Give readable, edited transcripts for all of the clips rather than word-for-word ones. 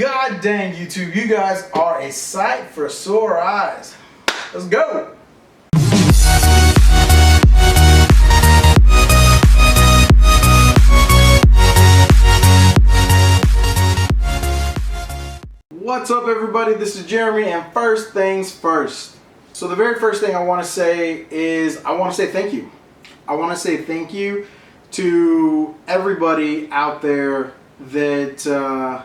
God dang, YouTube, you guys are a sight for sore eyes. Let's go. What's up, everybody? This is Jeremy, and first things first. So the very first thing I want to say is I want to say thank you. I want to say thank you to everybody out there that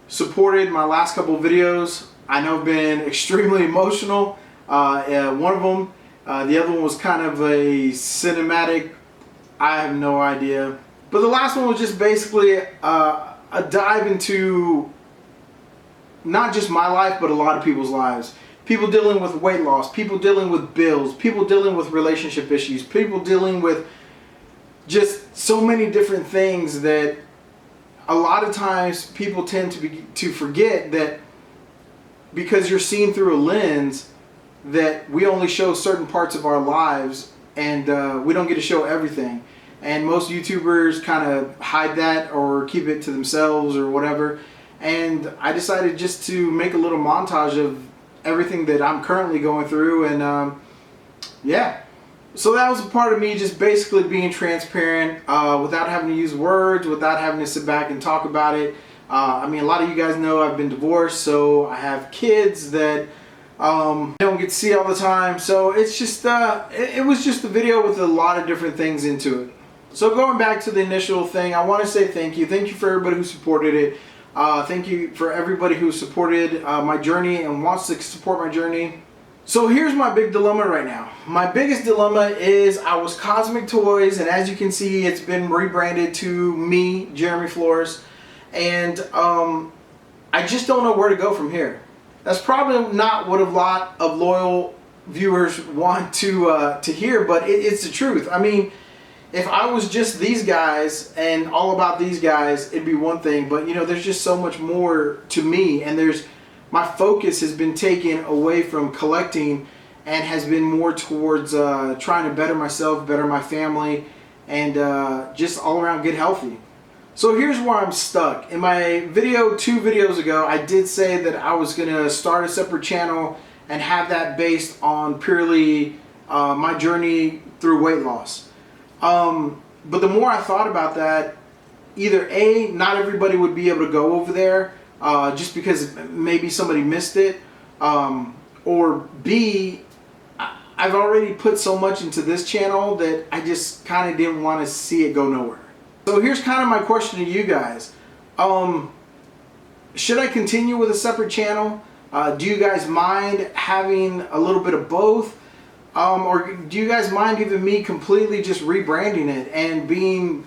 supported my last couple of videos. I know I've been extremely emotional. One of them, the other one was kind of a cinematic, I have no idea. But the last one was just basically a dive into not just my life, but a lot of people's lives. People dealing with weight loss, people dealing with bills, people dealing with relationship issues, people dealing with just so many different things that a lot of times people tend to forget that because you're seen through a lens that we only show certain parts of our lives, and we don't get to show everything. And most YouTubers kind of hide that or keep it to themselves or whatever. And I decided just to make a little montage of everything that I'm currently going through, and yeah. So that was a part of me just basically being transparent without having to use words, without having to sit back and talk about it. I mean, a lot of you guys know I've been divorced, so I have kids that don't get to see all the time. So it's just, it was just a video with a lot of different things into it. So going back to the initial thing, I want to say thank you. Thank you for everybody who supported it. Thank you for everybody who supported my journey and wants to support my journey. So here's my big dilemma right now. My biggest dilemma is I was Cosmic Toys, and as you can see, it's been rebranded to me, Jeremy Flores, and I just don't know where to go from here. That's probably not what a lot of loyal viewers want to hear, but it's the truth. I mean, if I was just these guys and all about these guys, it'd be one thing, but you know, there's just so much more to me, and my focus has been taken away from collecting and has been more towards trying to better myself, better my family, and just all around get healthy. So here's where I'm stuck. In my video 2 videos ago, I did say that I was going to start a separate channel and have that based on purely my journey through weight loss. But the more I thought about that, either A, not everybody would be able to go over there just because maybe somebody missed it, or B, I've already put so much into this channel that I just kind of didn't want to see it go nowhere. So here's kind of my question to you guys. Should I continue with a separate channel? Do you guys mind having a little bit of both? Or do you guys mind even me completely just rebranding it and being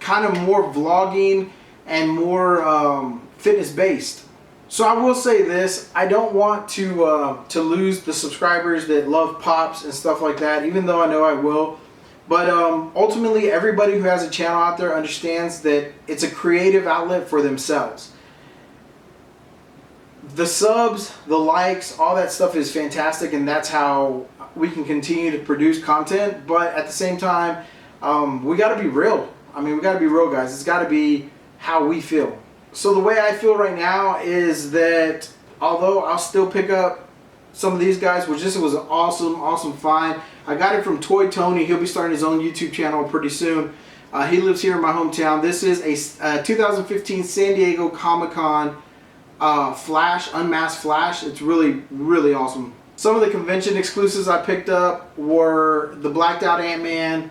kind of more vlogging and more fitness based? So I will say this, I don't want to lose the subscribers that love pops and stuff like that, even though I know I will. But ultimately, everybody who has a channel out there understands that it's a creative outlet for themselves. The subs, the likes, all that stuff is fantastic, and that's how we can continue to produce content. But at the same time, we got to be real. I mean, we got to be real, guys. It's got to be how we feel. So the way I feel right now is that although I'll still pick up some of these guys, which this was an awesome find. I got it from Toy Tony. He'll be starting his own YouTube channel pretty soon. He lives here in my hometown. This is a 2015 San Diego Comic-Con Flash, Unmasked Flash. It's really awesome. Some of the convention exclusives I picked up were the blacked out Ant-Man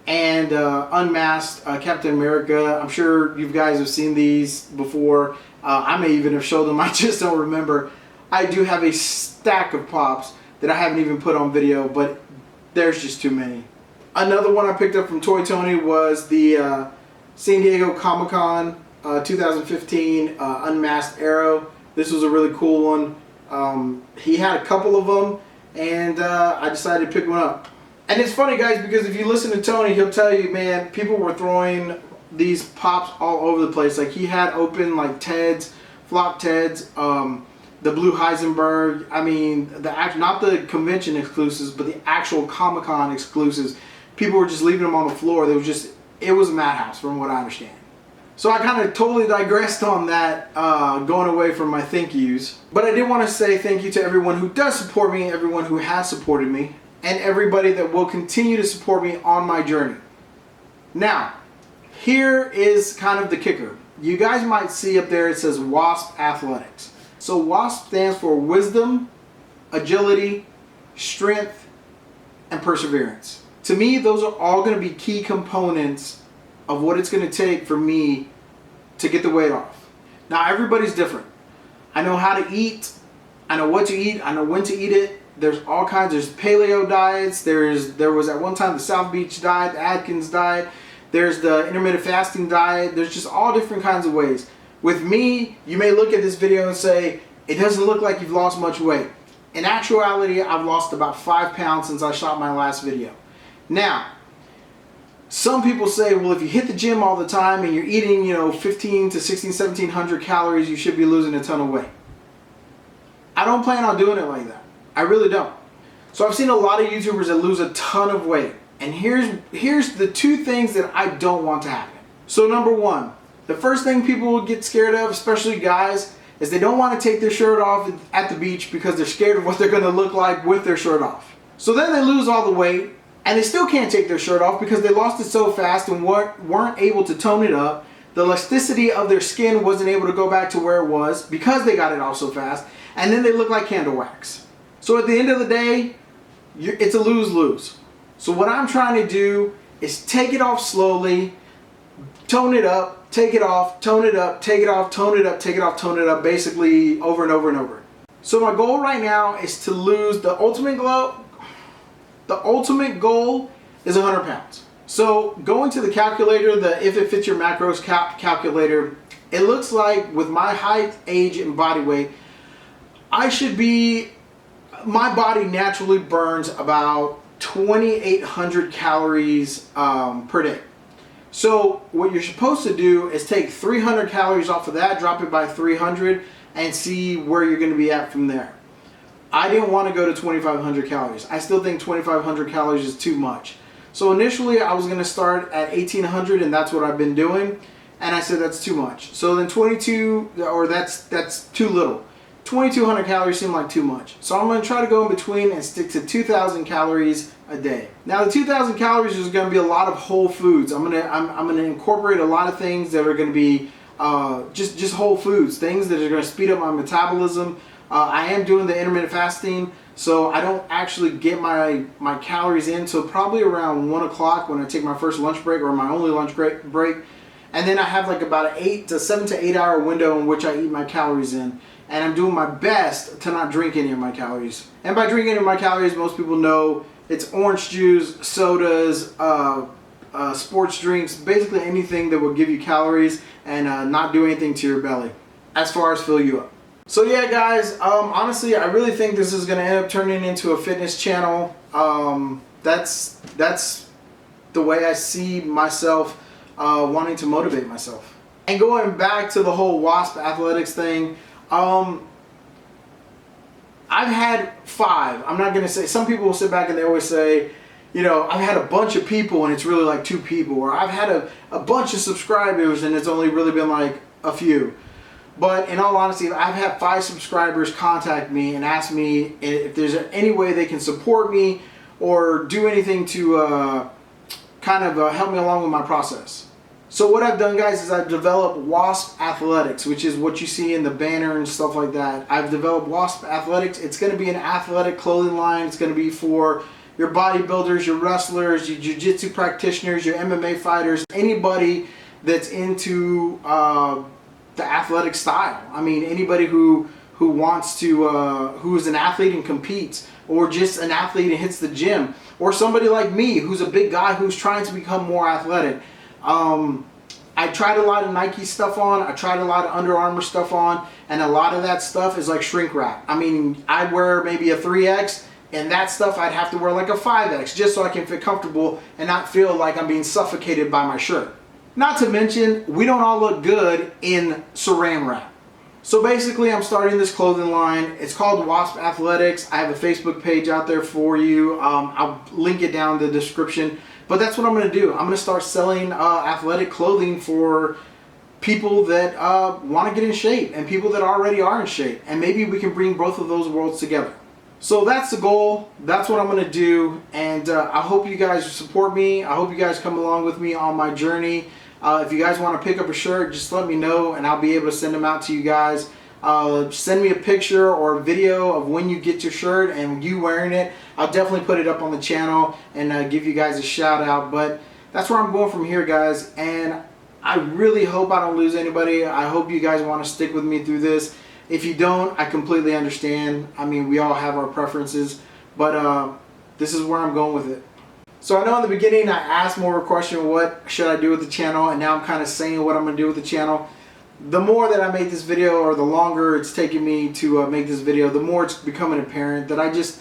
and Unmasked Captain America. I'm sure you guys have seen these before. I may even have showed them, I just don't remember. I do have a stack of pops that I haven't even put on video, but there's just too many. Another one I picked up from Toy Tony was the San Diego Comic-Con 2015 Unmasked Arrow. This was a really cool one. He had a couple of them, and I decided to pick one up. And it's funny, guys, because if you listen to Tony, he'll tell you, man, people were throwing these pops all over the place. Like, he had open like Teds, Flock Teds, the Blue Heisenberg. I mean, not the convention exclusives, but the actual Comic-Con exclusives. People were just leaving them on the floor. It was a madhouse, from what I understand. So I kind of totally digressed on that, going away from my thank yous. But I did want to say thank you to everyone who does support me, everyone who has supported me, and everybody that will continue to support me on my journey. Now, here is kind of the kicker. You guys might see up there it says WASP Athletics. So WASP stands for Wisdom, Agility, Strength, and Perseverance. To me, those are all going to be key components of what it's going to take for me to get the weight off. Now, everybody's different. I know how to eat. I know what to eat. I know when to eat it. There's all kinds. There's paleo diets. There was at one time the South Beach diet, the Atkins diet. There's the intermittent fasting diet. There's just all different kinds of ways. With me, you may look at this video and say, it doesn't look like you've lost much weight. In actuality, I've lost about 5 pounds since I shot my last video. Now, some people say, well, if you hit the gym all the time and you're eating, 15 to 1700 calories, you should be losing a ton of weight. I don't plan on doing it like that. I really don't. So I've seen a lot of YouTubers that lose a ton of weight. And here's the 2 things that I don't want to happen. So number 1, the first thing people will get scared of, especially guys, is they don't want to take their shirt off at the beach because they're scared of what they're going to look like with their shirt off. So then they lose all the weight and they still can't take their shirt off because they lost it so fast and weren't able to tone it up. The elasticity of their skin wasn't able to go back to where it was because they got it off so fast, and then they look like candle wax. So at the end of the day, it's a lose-lose. So what I'm trying to do is take it off slowly, tone it up, take it off, tone it up, take it off, tone it up, take it off, tone it up, basically over and over and over. So my goal right now is to lose the ultimate goal is 100 pounds. So going to the calculator, the If It Fits Your Macros calculator, it looks like with my height, age, and body weight, my body naturally burns about 2,800 calories per day. So what you're supposed to do is take 300 calories off of that, drop it by 300, and see where you're going to be at from there. I didn't want to go to 2,500 calories. I still think 2,500 calories is too much. So initially I was going to start at 1,800, and that's what I've been doing. And I said that's too much. So then that's too little. 2,200 calories seem like too much. So I'm going to try to go in between and stick to 2,000 calories a day. Now the 2,000 calories is going to be a lot of whole foods. I'm going to incorporate a lot of things that are going to be just whole foods, things that are going to speed up my metabolism. I am doing the intermittent fasting, so I don't actually get my calories in until probably around 1 o'clock when I take my first lunch break, or my only lunch break. And then I have like about an 7 to 8 hour window in which I eat my calories in. And I'm doing my best to not drink any of my calories. And by drinking any of my calories, most people know it's orange juice, sodas, sports drinks, basically anything that will give you calories and not do anything to your belly as far as fill you up. So yeah, guys, honestly, I really think this is going to end up turning into a fitness channel. That's the way I see myself wanting to motivate myself. And going back to the whole WASP Athletics thing, I've had 5. I'm not going to say, some people will sit back and they always say, I've had a bunch of people and it's really like 2 people, or I've had a bunch of subscribers and it's only really been like a few. But in all honesty, I've had 5 subscribers contact me and ask me if there's any way they can support me or do anything to kind of help me along with my process. So what I've done, guys, is I've developed WASP Athletics, which is what you see in the banner and stuff like that. I've developed WASP Athletics. It's going to be an athletic clothing line. It's going to be for your bodybuilders, your wrestlers, your jiu-jitsu practitioners, your MMA fighters, anybody that's into the athletic style. I mean, anybody who wants to, who is an athlete and competes, or just an athlete and hits the gym, or somebody like me who's a big guy who's trying to become more athletic. I tried a lot of Nike stuff on, I tried a lot of Under Armour stuff on, and a lot of that stuff is like shrink wrap. I mean, I'd wear maybe a 3X, and that stuff I'd have to wear like a 5X just so I can feel comfortable and not feel like I'm being suffocated by my shirt. Not to mention, we don't all look good in saran wrap. So basically, I'm starting this clothing line. It's called WASP Athletics. I have a Facebook page out there for you. I'll link it down in the description. But that's what I'm going to do. I'm going to start selling athletic clothing for people that want to get in shape and people that already are in shape. And maybe we can bring both of those worlds together. So that's the goal. That's what I'm going to do. And I hope you guys support me. I hope you guys come along with me on my journey. If you guys want to pick up a shirt, just let me know and I'll be able to send them out to you guys. Send me a picture or a video of when you get your shirt and you wearing it. I'll definitely put it up on the channel and give you guys a shout out. But that's where I'm going from here, guys. And I really hope I don't lose anybody. I hope you guys want to stick with me through this. If you don't, I completely understand. I mean, we all have our preferences, but this is where I'm going with it. So I know in the beginning I asked more of a question, what should I do with the channel? And now I'm kind of saying what I'm going to do with the channel. The more that I make this video, or the longer it's taken me to make this video, the more it's becoming apparent that I just,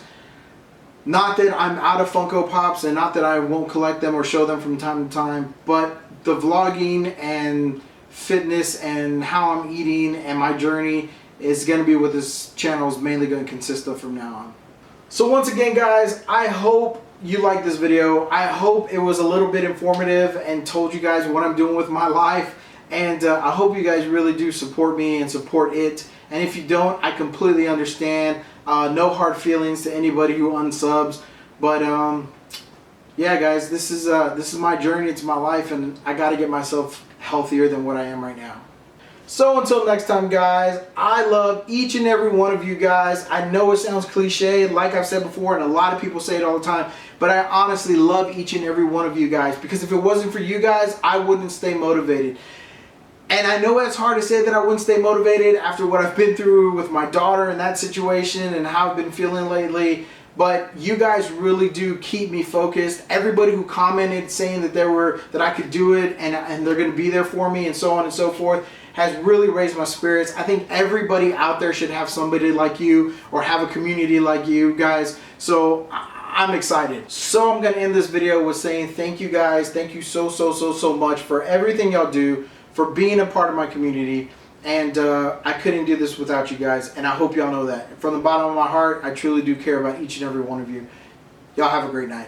not that I'm out of Funko Pops and not that I won't collect them or show them from time to time, but the vlogging and fitness and how I'm eating and my journey is going to be what this channel is mainly going to consist of from now on. So once again, guys, I hope you liked this video. I hope it was a little bit informative and told you guys what I'm doing with my life. And I hope you guys really do support me and support it. And if you don't, I completely understand. No hard feelings to anybody who unsubs. But yeah, guys, this is my journey. It's my life, and I got to get myself healthier than what I am right now. So until next time, guys, I love each and every one of you guys. I know it sounds cliche, like I've said before, and a lot of people say it all the time, but I honestly love each and every one of you guys, because if it wasn't for you guys, I wouldn't stay motivated. And I know it's hard to say that I wouldn't stay motivated after what I've been through with my daughter and that situation and how I've been feeling lately. But you guys really do keep me focused. Everybody who commented saying that I could do it and they're going to be there for me and so on and so forth has really raised my spirits. I think everybody out there should have somebody like you or have a community like you guys. So I'm excited. So I'm going to end this video with saying thank you guys. Thank you so much for everything y'all do, for being a part of my community. And I couldn't do this without you guys, and I hope y'all know that. From the bottom of my heart, I truly do care about each and every one of you. Y'all have a great night.